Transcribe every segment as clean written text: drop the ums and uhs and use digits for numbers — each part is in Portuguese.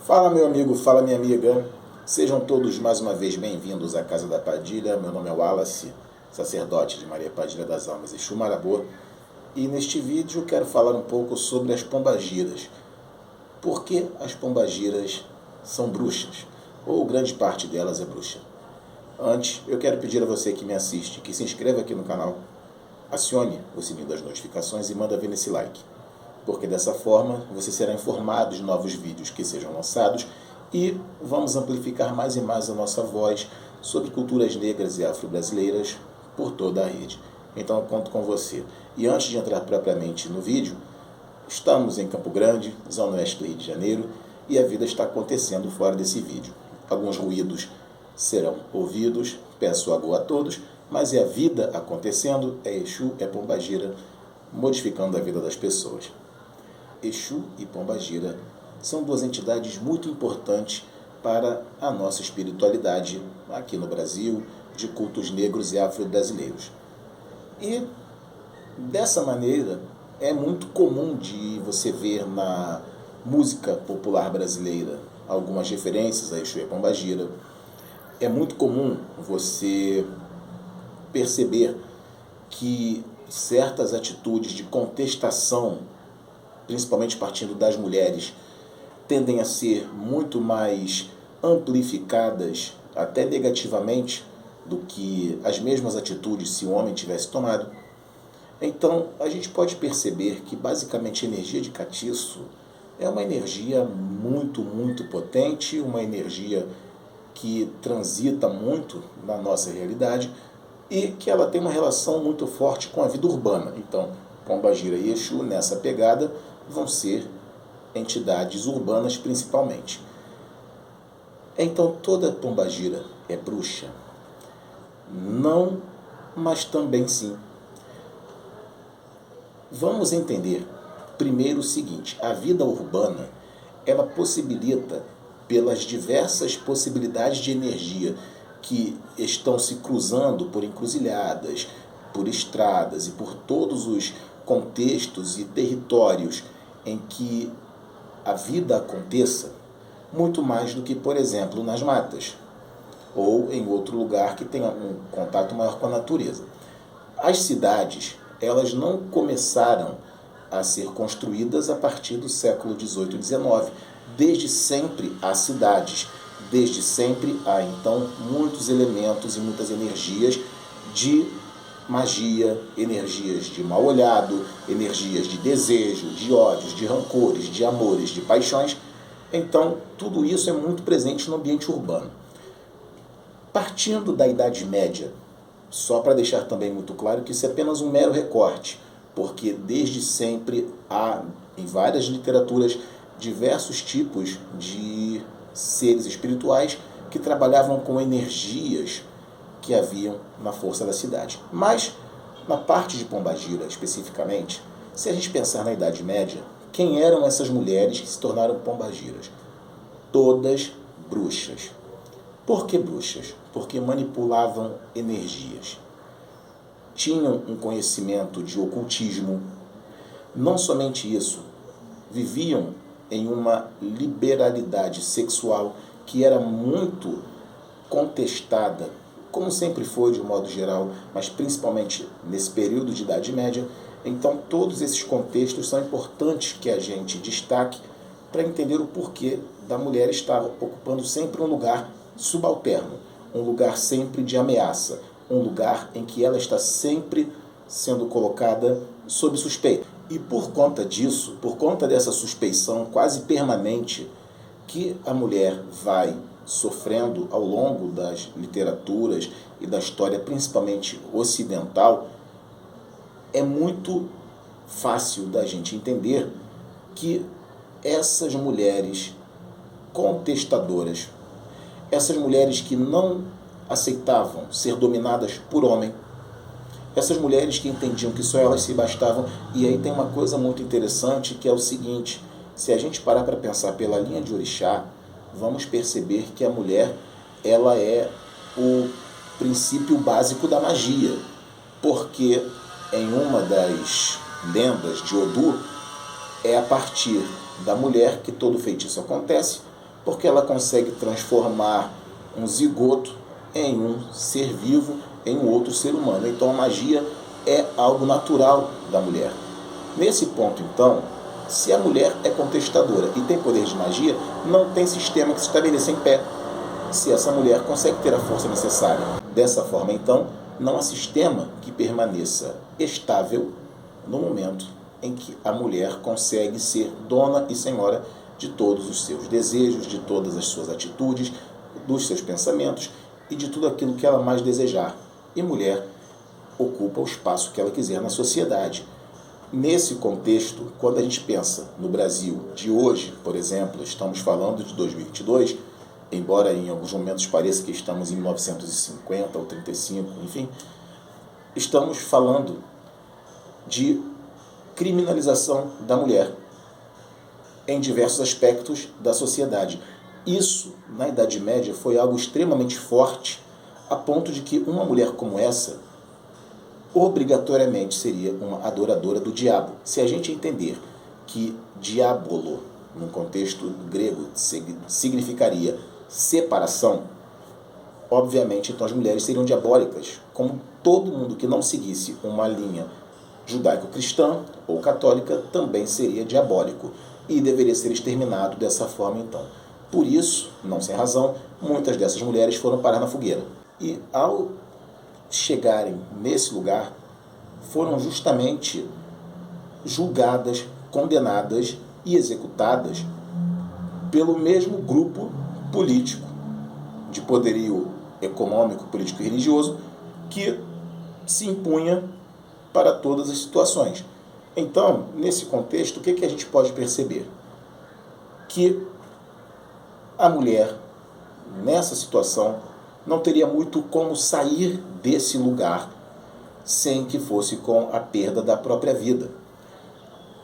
Fala meu amigo, fala minha amiga, sejam todos mais uma vez bem-vindos à Casa da Padilha. Meu nome é Wallace, sacerdote de Maria Padilha das Almas e Exu Marabô, e neste vídeo quero falar um pouco sobre as pombagiras. Por que as pombagiras são bruxas? Ou grande parte delas é bruxa? Antes, eu quero pedir a você que me assiste, que se inscreva aqui no canal, acione o sininho das notificações e manda ver nesse like, porque dessa forma você será informado de novos vídeos que sejam lançados e vamos amplificar mais e mais a nossa voz sobre culturas negras e afro-brasileiras por toda a rede. Então eu conto com você. E antes de entrar propriamente no vídeo, estamos em Campo Grande, zona oeste do Rio de Janeiro, e a vida está acontecendo fora desse vídeo. Alguns ruídos serão ouvidos, peço água a todos, mas é a vida acontecendo, é Exu, é pombagira, modificando a vida das pessoas. Exu e pombagira são duas entidades muito importantes para a nossa espiritualidade aqui no Brasil, de cultos negros e afro-brasileiros. E dessa maneira é muito comum de você ver na música popular brasileira algumas referências a Exu e a pombagira. É muito comum você perceber que certas atitudes de contestação, principalmente partindo das mulheres, tendem a ser muito mais amplificadas, até negativamente, do que as mesmas atitudes se o homem tivesse tomado. Então, a gente pode perceber que, basicamente, a energia de catiço é uma energia muito, muito potente, uma energia que transita muito na nossa realidade e que ela tem uma relação muito forte com a vida urbana. Então, pombagira e Exu, nessa pegada, vão ser entidades urbanas principalmente. Então toda pombagira é bruxa? Não, mas também sim. Vamos entender primeiro o seguinte: a vida urbana, ela possibilita, pelas diversas possibilidades de energia que estão se cruzando por encruzilhadas, por estradas e por todos os contextos e territórios em que a vida aconteça, muito mais do que, por exemplo, nas matas ou em outro lugar que tenha um contato maior com a natureza. As cidades, elas não começaram a ser construídas a partir do século XVIII e XIX. Desde sempre há cidades, desde sempre há então muitos elementos e muitas energias de magia, energias de mal olhado, energias de desejo, de ódios, de rancores, de amores, de paixões. Então, tudo isso é muito presente no ambiente urbano. Partindo da Idade Média, só para deixar também muito claro que isso é apenas um mero recorte, porque desde sempre há, em várias literaturas, diversos tipos de seres espirituais que trabalhavam com energias que haviam na força da cidade. Mas, na parte de pombagira especificamente, se a gente pensar na Idade Média, quem eram essas mulheres que se tornaram pombagiras? Todas bruxas. Por que bruxas? Porque manipulavam energias. Tinham um conhecimento de ocultismo. Não somente isso, viviam em uma liberalidade sexual que era muito contestada, como sempre foi de um modo geral, mas principalmente nesse período de Idade Média. Então todos esses contextos são importantes que a gente destaque para entender o porquê da mulher estar ocupando sempre um lugar subalterno, um lugar sempre de ameaça, um lugar em que ela está sempre sendo colocada sob suspeita. E por conta disso, por conta dessa suspeição quase permanente que a mulher vai sofrendo ao longo das literaturas e da história, principalmente ocidental, é muito fácil da gente entender que essas mulheres contestadoras, essas mulheres que não aceitavam ser dominadas por homem, essas mulheres que entendiam que só elas se bastavam. E aí tem uma coisa muito interessante, que é o seguinte: se a gente parar para pensar pela linha de orixá, vamos perceber que a mulher, ela é o princípio básico da magia, porque em uma das lendas de Odu, é a partir da mulher que todo feitiço acontece, porque ela consegue transformar um zigoto em um ser vivo, em um outro ser humano. Então a magia é algo natural da mulher. Nesse ponto, então, se a mulher é contestadora e tem poder de magia, não tem sistema que se estabeleça em pé. Se essa mulher consegue ter a força necessária. Dessa forma, então, não há sistema que permaneça estável no momento em que a mulher consegue ser dona e senhora de todos os seus desejos, de todas as suas atitudes, dos seus pensamentos e de tudo aquilo que ela mais desejar. E mulher ocupa o espaço que ela quiser na sociedade. Nesse contexto, quando a gente pensa no Brasil de hoje, por exemplo, estamos falando de 2022, embora em alguns momentos pareça que estamos em 1950 ou 35, enfim, estamos falando de criminalização da mulher em diversos aspectos da sociedade. Isso, na Idade Média, foi algo extremamente forte, a ponto de que uma mulher como essa obrigatoriamente seria uma adoradora do diabo. Se a gente entender que diabolo, no contexto grego, significaria separação, obviamente então as mulheres seriam diabólicas, como todo mundo que não seguisse uma linha judaico-cristã ou católica também seria diabólico e deveria ser exterminado dessa forma então. Por isso, não sem razão, muitas dessas mulheres foram parar na fogueira. E ao chegarem nesse lugar, foram justamente julgadas, condenadas e executadas pelo mesmo grupo político de poderio econômico, político e religioso que se impunha para todas as situações. Então, nesse contexto, o que a gente pode perceber? Que a mulher, nessa situação, não teria muito como sair desse lugar sem que fosse com a perda da própria vida.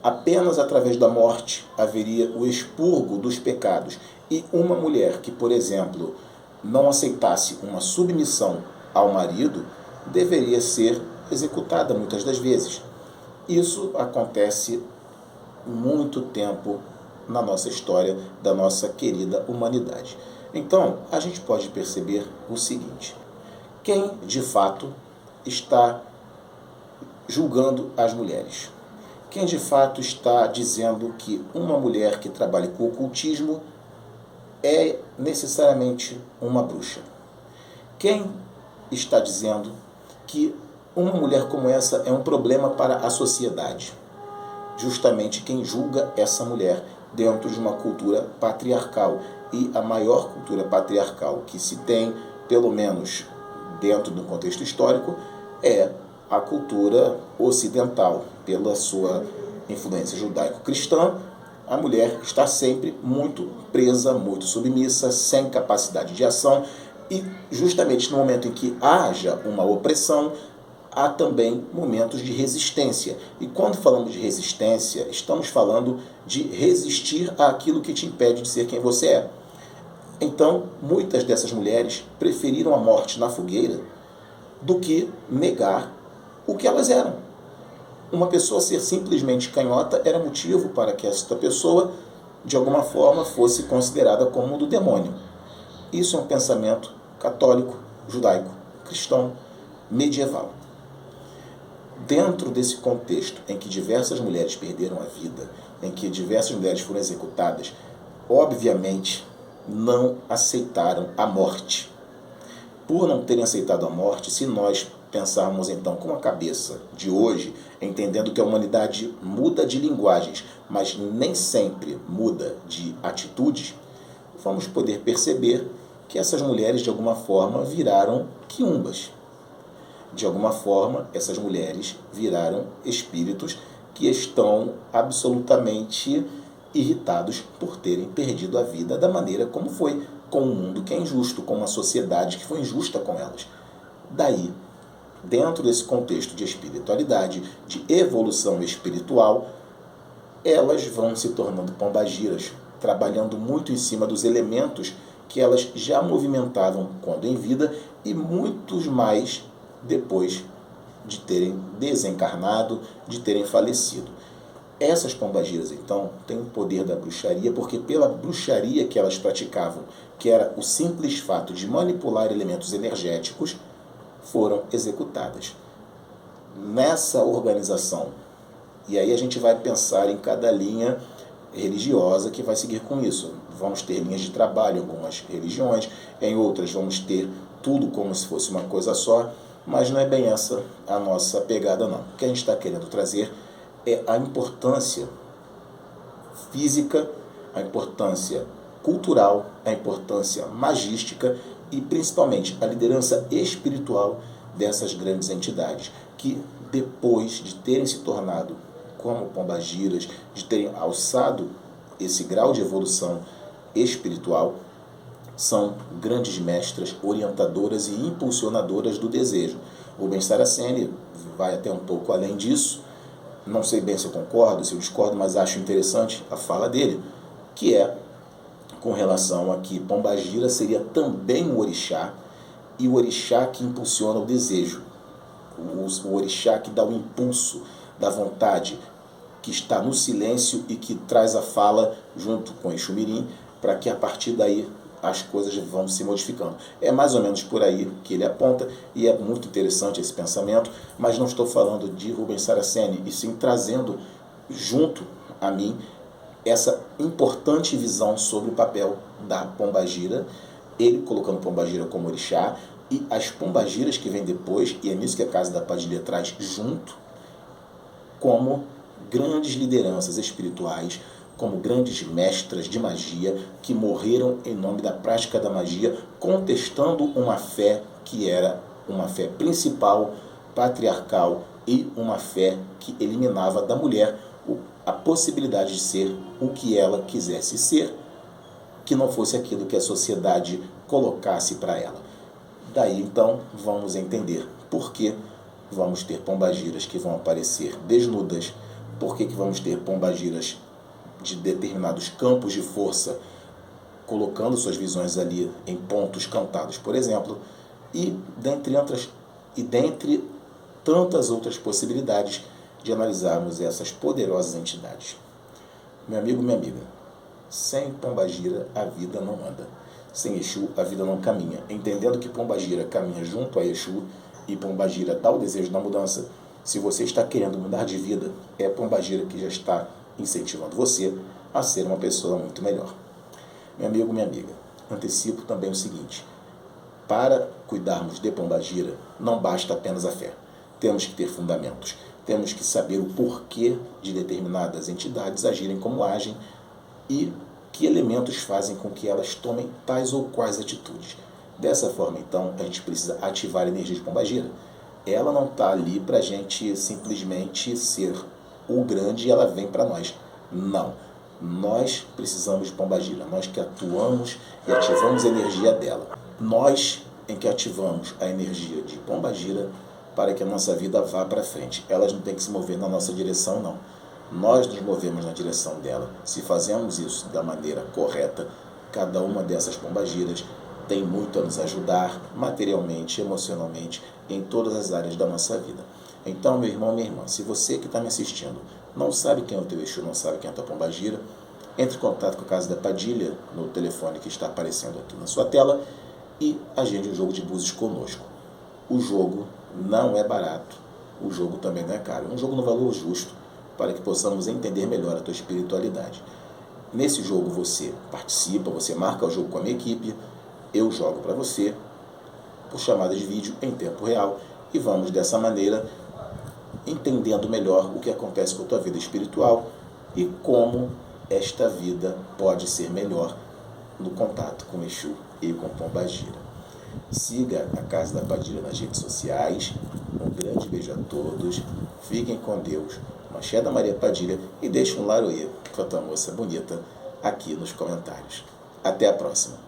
Apenas através da morte haveria o expurgo dos pecados. E uma mulher que, por exemplo, não aceitasse uma submissão ao marido, deveria ser executada muitas das vezes. Isso acontece muito tempo na nossa história da nossa querida humanidade. Então, a gente pode perceber o seguinte: quem de fato está julgando as mulheres? Quem de fato está dizendo que uma mulher que trabalha com ocultismo é necessariamente uma bruxa? Quem está dizendo que uma mulher como essa é um problema para a sociedade? Justamente quem julga essa mulher dentro de uma cultura patriarcal. E a maior cultura patriarcal que se tem, pelo menos dentro do contexto histórico, é a cultura ocidental. Pela sua influência judaico-cristã, a mulher está sempre muito presa, muito submissa, sem capacidade de ação, e justamente no momento em que haja uma opressão, há também momentos de resistência. E quando falamos de resistência, estamos falando de resistir àquilo que te impede de ser quem você é. Então, muitas dessas mulheres preferiram a morte na fogueira do que negar o que elas eram. Uma pessoa ser simplesmente canhota era motivo para que esta pessoa, de alguma forma, fosse considerada como do demônio. Isso é um pensamento católico, judaico, cristão, medieval. Dentro desse contexto em que diversas mulheres perderam a vida, em que diversas mulheres foram executadas, obviamente não aceitaram a morte. Por não terem aceitado a morte, se nós pensarmos então com a cabeça de hoje, entendendo que a humanidade muda de linguagens, mas nem sempre muda de atitudes, vamos poder perceber que essas mulheres de alguma forma viraram quiumbas. De alguma forma, essas mulheres viraram espíritos que estão absolutamente irritados por terem perdido a vida da maneira como foi, com um mundo que é injusto, com uma sociedade que foi injusta com elas. Daí, dentro desse contexto de espiritualidade, de evolução espiritual, elas vão se tornando pombagiras, trabalhando muito em cima dos elementos que elas já movimentavam quando em vida e muitos mais depois de terem desencarnado, de terem falecido. Essas pombagiras, então, têm o poder da bruxaria, porque pela bruxaria que elas praticavam, que era o simples fato de manipular elementos energéticos, foram executadas. Nessa organização, e aí a gente vai pensar em cada linha religiosa que vai seguir com isso. Vamos ter linhas de trabalho em algumas religiões, em outras vamos ter tudo como se fosse uma coisa só, mas não é bem essa a nossa pegada, não. O que a gente está querendo trazer é a importância física, a importância cultural, a importância magística e principalmente a liderança espiritual dessas grandes entidades, que depois de terem se tornado como pombagiras, de terem alçado esse grau de evolução espiritual, são grandes mestras, orientadoras e impulsionadoras do desejo. Rubens Saraceni vai até um pouco além disso. Não sei bem se eu concordo, se eu discordo, mas acho interessante a fala dele, que é com relação a que pombagira seria também um orixá, e o orixá que impulsiona o desejo, o orixá que dá o impulso da vontade, que está no silêncio e que traz a fala junto com Exu Mirim, para que a partir daí as coisas vão se modificando. É mais ou menos por aí que ele aponta, e é muito interessante esse pensamento, mas não estou falando de Rubens Saraceni, e sim trazendo junto a mim essa importante visão sobre o papel da pombagira, ele colocando pombagira como orixá, e as pombagiras que vêm depois, e é nisso que a Casa da Padilha traz junto, como grandes lideranças espirituais, como grandes mestras de magia que morreram em nome da prática da magia, contestando uma fé que era uma fé principal, patriarcal, e uma fé que eliminava da mulher a possibilidade de ser o que ela quisesse ser, que não fosse aquilo que a sociedade colocasse para ela. Daí então vamos entender por que vamos ter pombagiras que vão aparecer desnudas, por que vamos ter pombagiras de determinados campos de força, colocando suas visões ali em pontos cantados, por exemplo, e dentre tantas outras possibilidades de analisarmos essas poderosas entidades. Meu amigo, minha amiga, sem pombagira a vida não anda. Sem Exu a vida não caminha. Entendendo que pombagira caminha junto a Exu e pombagira dá o desejo da mudança, se você está querendo mudar de vida, é pombagira que já está incentivando você a ser uma pessoa muito melhor. Meu amigo, minha amiga, antecipo também o seguinte: para cuidarmos de pombagira, não basta apenas a fé. Temos que ter fundamentos. Temos que saber o porquê de determinadas entidades agirem como agem e que elementos fazem com que elas tomem tais ou quais atitudes. Dessa forma, então, a gente precisa ativar a energia de pombagira. Ela não está ali para a gente simplesmente ser o grande e ela vem para nós. Não. Nós precisamos de pombagira. Nós que atuamos e ativamos a energia dela. Nós em que ativamos a energia de pombagira para que a nossa vida vá para frente. Elas não têm que se mover na nossa direção, não. Nós nos movemos na direção dela. Se fazemos isso da maneira correta, cada uma dessas pombagiras tem muito a nos ajudar materialmente, emocionalmente, em todas as áreas da nossa vida. Então, meu irmão, minha irmã, se você que está me assistindo não sabe quem é o teu Exu, não sabe quem é a tua pombagira, entre em contato com a Casa da Padilha no telefone que está aparecendo aqui na sua tela e agende um jogo de búzios conosco. O jogo não é barato, o jogo também não é caro, é um jogo no valor justo para que possamos entender melhor a tua espiritualidade. Nesse jogo você participa, você marca o jogo com a minha equipe, eu jogo para você por chamada de vídeo em tempo real e vamos dessa maneira entendendo melhor o que acontece com a tua vida espiritual e como esta vida pode ser melhor no contato com Exu e com pombagira. Siga a Casa da Padilha nas redes sociais. Um grande beijo a todos. Fiquem com Deus. Axé da Maria Padilha e deixe um laroê para a tua moça bonita aqui nos comentários. Até a próxima.